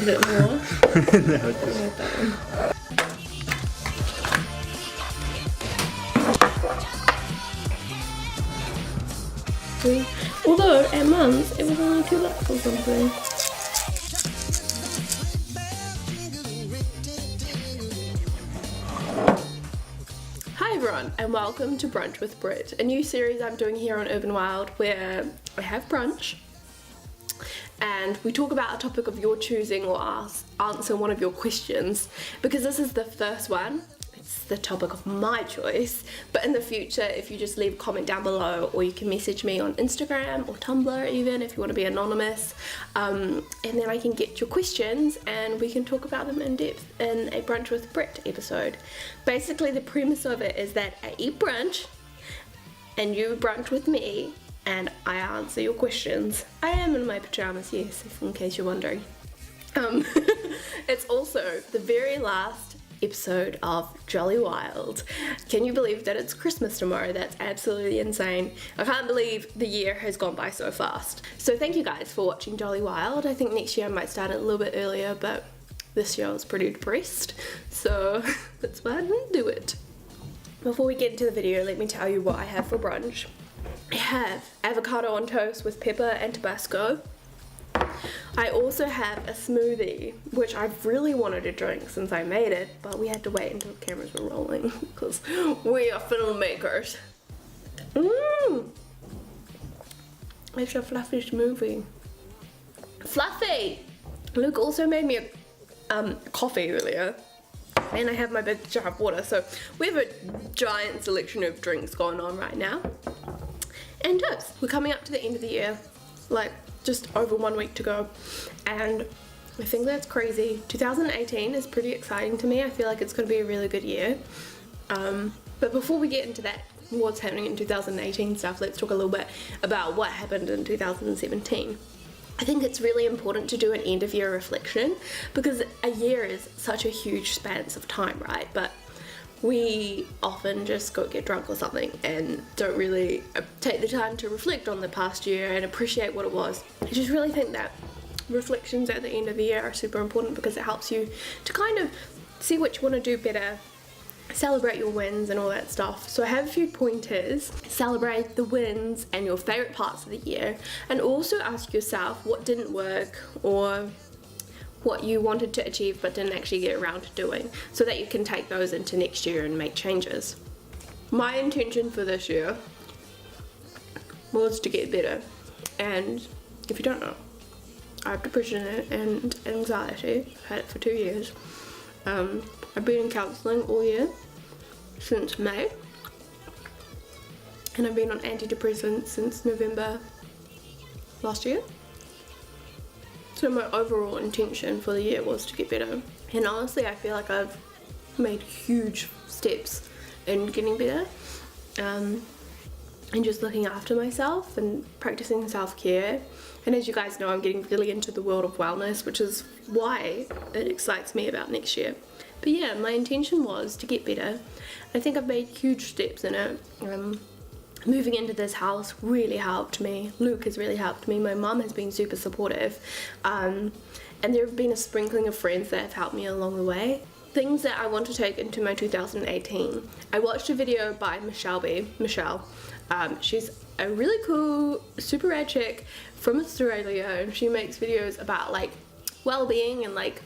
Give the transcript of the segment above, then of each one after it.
Is it more? No, I like that one. Although at Mum's it was only $2 or something. Hi everyone and welcome to Brunch with Brit, a new series I'm doing here on Urban Wild where I have brunch and we talk about a topic of your choosing or answer one of your questions. Because this is the first one, it's the topic of my choice, but in the future if you just leave a comment down below, or you can message me on Instagram or Tumblr even if you want to be anonymous, and then I can get your questions and we can talk about them in depth in a Brunch with Brit episode. Basically the premise of it is that I eat brunch and you brunch with me and I answer your questions. I am in my pajamas, yes, in case you're wondering. It's also the very last episode of Jolly Wild. Can you believe that it's Christmas tomorrow? That's absolutely insane. I can't believe the year has gone by so fast. So thank you guys for watching Jolly Wild. I think next year I might start it a little bit earlier, but this year I was pretty depressed, so that's why I didn't do it. Before we get into the video, let me tell you what I have for brunch. I have avocado on toast with pepper and Tabasco. I also have a smoothie, which I've really wanted to drink since I made it, but we had to wait until the cameras were rolling because we are filmmakers. It's a fluffy smoothie. Fluffy! Luke also made me a coffee earlier. And I have my big jar of water, so we have a giant selection of drinks going on right now. And toast. We're coming up to the end of the year, like just over 1 week to go, and I think that's crazy. 2018 is pretty exciting to me. I feel like it's going to be a really good year. But before we get into that, what's happening in 2018 stuff, let's talk a little bit about what happened in 2017. I think it's really important to do an end of year reflection because a year is such a huge span of time, right? But we often just go get drunk or something and don't really take the time to reflect on the past year and appreciate what it was. I just really think that reflections at the end of the year are super important because it helps you to kind of see what you want to do better, celebrate your wins and all that stuff. So I have a few pointers. Celebrate the wins and your favorite parts of the year, and also ask yourself what didn't work or what you wanted to achieve but didn't actually get around to doing, so that you can take those into next year and make changes. My intention for this year was to get better, and if you don't know, I have depression and anxiety. I've had it for 2 years. I've been in counselling all year since May, and I've been on antidepressants since November last year. So my overall intention for the year was to get better, and honestly I feel like I've made huge steps in getting better, and just looking after myself and practicing self-care. And as you guys know, I'm getting really into the world of wellness, which is why it excites me about next year. But yeah, my intention was to get better. I think I've made huge steps in it. Moving into this house really helped me. Luke has really helped me. My mum has been super supportive. And there have been a sprinkling of friends that have helped me along the way. Things that I want to take into my 2018. I watched a video by Michelle. She's a really cool, super rad chick from Australia, and she makes videos about like well-being and like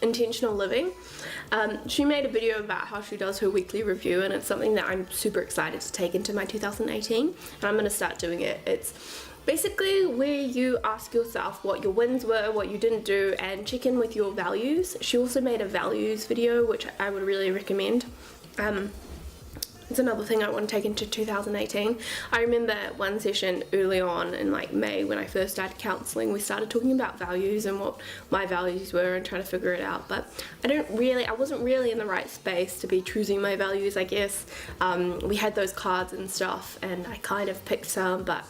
intentional living. She made a video about how she does her weekly review, and it's something that I'm super excited to take into my 2018, and I'm going to start doing it. It's basically where you ask yourself what your wins were, what you didn't do, and check in with your values. She also made a values video, which I would really recommend. It's another thing I want to take into 2018. I remember one session early on in like May when I first started counselling, we started talking about values and what my values were and trying to figure it out, but I wasn't really in the right space to be choosing my values, I guess. We had those cards and stuff and I kind of picked some, but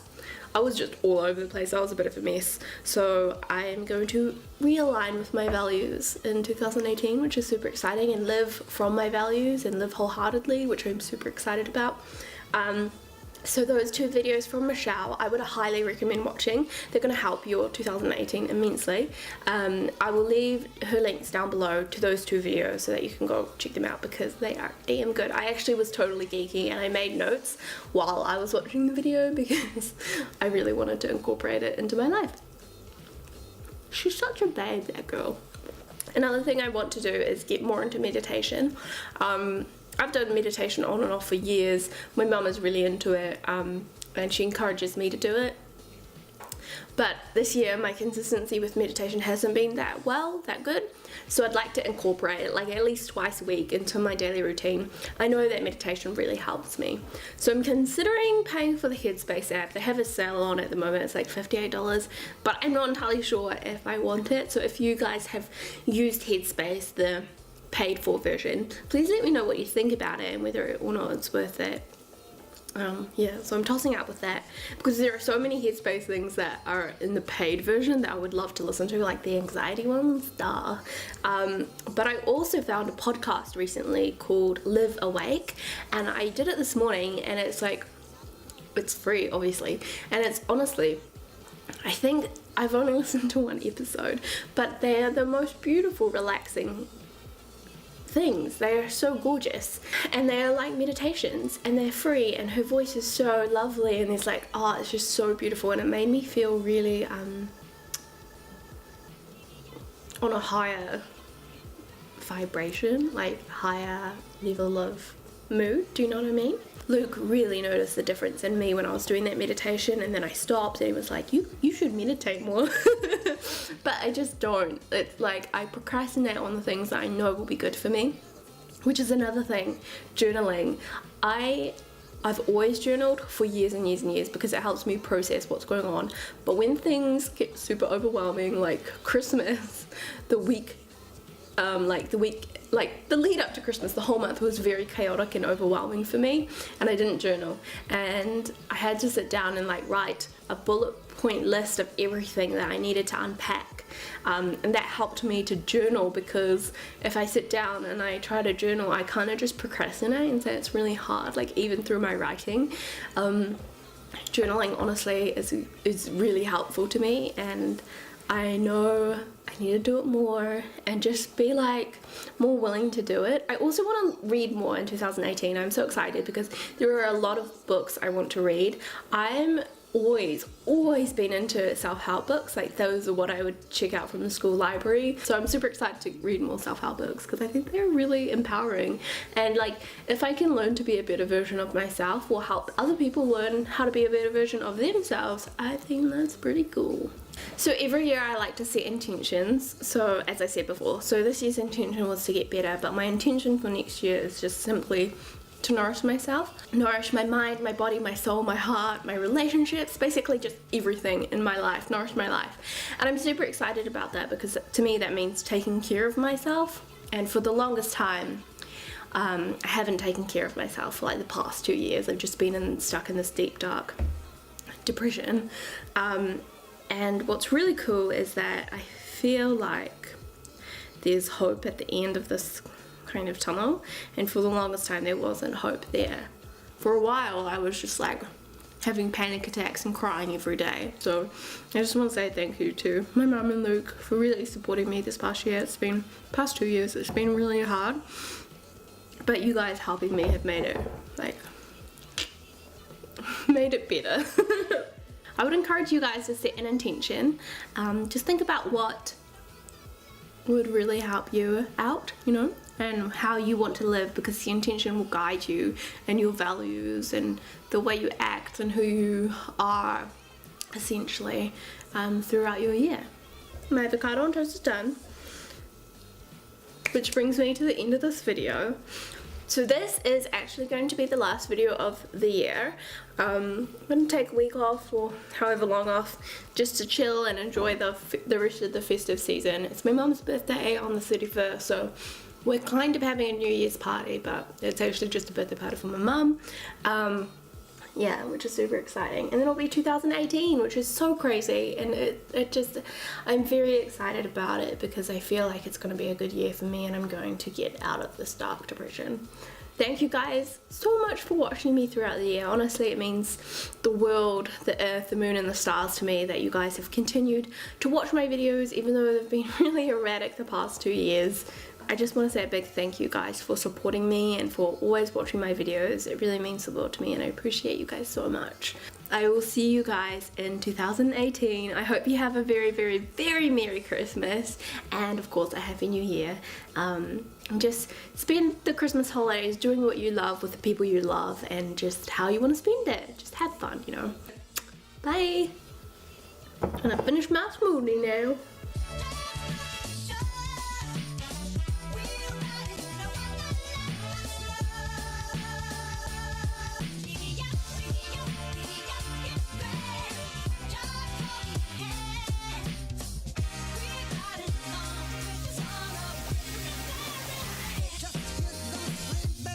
I was just all over the place. I was a bit of a mess. So I am going to realign with my values in 2018, which is super exciting, and live from my values and live wholeheartedly, which I'm super excited about. So those 2 videos from Michelle I would highly recommend watching. They're going to help your 2018 immensely. I will leave her links down below to those 2 videos so that you can go check them out because they are damn good. I actually was totally geeky and I made notes while I was watching the video because I really wanted to incorporate it into my life. She's such a babe, that girl. Another thing I want to do is get more into meditation. I've done meditation on and off for years. My mum is really into it, and she encourages me to do it. But this year my consistency with meditation hasn't been that good. So I'd like to incorporate it like at least twice a week into my daily routine. I know that meditation really helps me. So I'm considering paying for the Headspace app. They have a sale on at the moment, it's like $58, but I'm not entirely sure if I want it. So if you guys have used Headspace, the paid for version, please let me know what you think about it and whether or not it's worth it. Yeah, so I'm tossing out with that because there are so many Headspace things that are in the paid version that I would love to listen to, like the anxiety ones, duh. But I also found a podcast recently called Live Awake, and I did it this morning, and it's like, it's free obviously, and it's honestly, I think I've only listened to 1 episode, but they are the most beautiful, relaxing things. They are so gorgeous, and they are like meditations, and they're free, and her voice is so lovely, and it's like, oh, it's just so beautiful, and it made me feel really on a higher vibration, like higher level of mood. Do you know what I mean? Luke really noticed the difference in me when I was doing that meditation, and then I stopped and he was like, you should meditate more. But I just don't. It's like I procrastinate on the things that I know will be good for me, which is another thing. Journaling. I've always journaled for years and years and years because it helps me process what's going on, but when things get super overwhelming, like Christmas, the lead up to Christmas, the whole month was very chaotic and overwhelming for me, and I didn't journal, and I had to sit down and like write a bullet point list of everything that I needed to unpack, and that helped me to journal, because if I sit down and I try to journal, I kind of just procrastinate, and so it's really hard, like even through my writing. Journaling honestly is really helpful to me, and I know I need to do it more and just be like more willing to do it. I also want to read more in 2018. I'm so excited because there are a lot of books I want to read. I'm always been into self-help books, like those are what I would check out from the school library. So I'm super excited to read more self-help books because I think they're really empowering, and like if I can learn to be a better version of myself or help other people learn how to be a better version of themselves, I think that's pretty cool. So every year I like to set intentions. So as I said before, so this year's intention was to get better, but my intention for next year is just simply to nourish myself, nourish my mind, my body, my soul, my heart, my relationships, basically just everything in my life, nourish my life. And I'm super excited about that because to me that means taking care of myself, and for the longest time I haven't taken care of myself for like the past 2 years. I've just been stuck in this deep dark depression, and what's really cool is that I feel like there's hope at the end of this kind of tunnel, and for the longest time there wasn't hope there. For a while I was just like having panic attacks and crying every day. So I just want to say thank you to my mum and Luke for really supporting me this past year. Past 2 years, it's been really hard, but you guys helping me have made it better. I would encourage you guys to set an intention. Just think about what would really help you out, you know, and how you want to live, because the intention will guide you and your values and the way you act and who you are essentially throughout your year. My avocado on toast is done, which brings me to the end of this video. So this is actually going to be the last video of the year. I'm going to take a week off, or however long off, just to chill and enjoy the rest of the festive season. It's my mum's birthday on the 31st, so we're kind of having a New Year's party, but it's actually just a birthday party for my mum. Yeah, which is super exciting. And then it'll be 2018, which is so crazy, and I'm very excited about it because I feel like it's going to be a good year for me, and I'm going to get out of this dark depression. thank you guys so much for watching me throughout the year. Honestly, it means the world, the earth, the moon and the stars to me that you guys have continued to watch my videos even though they've been really erratic the past 2 years. I just want to say a big thank you guys for supporting me and for always watching my videos. It really means the world to me and I appreciate you guys so much. I will see you guys in 2018. I hope you have a very, very, very Merry Christmas and of course a Happy New Year. And just spend the Christmas holidays doing what you love with the people you love and just how you want to spend it. Just have fun, you know. Bye. And I finished my smoothie now.